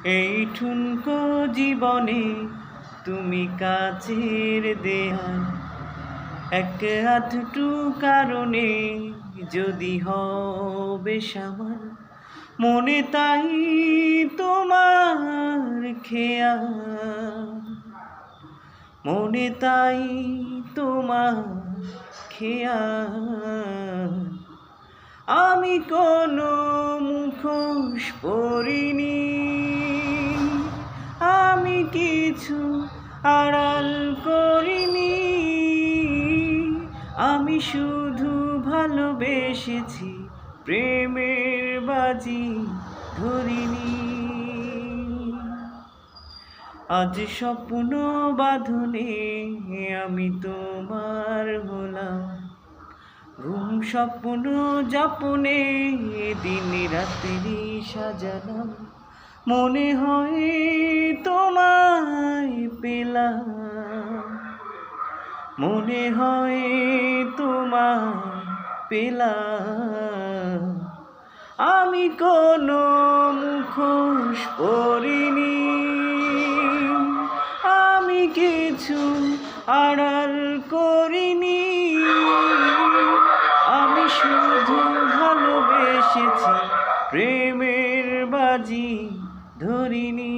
এই ঠুনকো জীবনে তুমি কাছের দেয়াল, এক আধটু কারণে যদি হবে সামাল, মনে তাই তোমার খেয়াল, মনে তাই তোমার খেয়াল। আমি কোনো মুখোশ পরিনি, আমি কিছু আড়াল করিনি, আমি শুধু ভালোবেসেছি, প্রেমের বাজি ধরিনি। আজ স্বপ্ন বাঁধনে আমি তোমার হলাম, ঘুম স্বপ্ন যাপনে দিন রাত্রি সাজালাম, মনে হয় তোমায় পেলাম, মনে হয় তোমায় পেলাম। আমি কোনো মুখোশ পরিনি, আমি কিছু আড়াল করিনি, আমি শুধু ভালোবেসেছি, প্রেমের বাজি ধরিনি।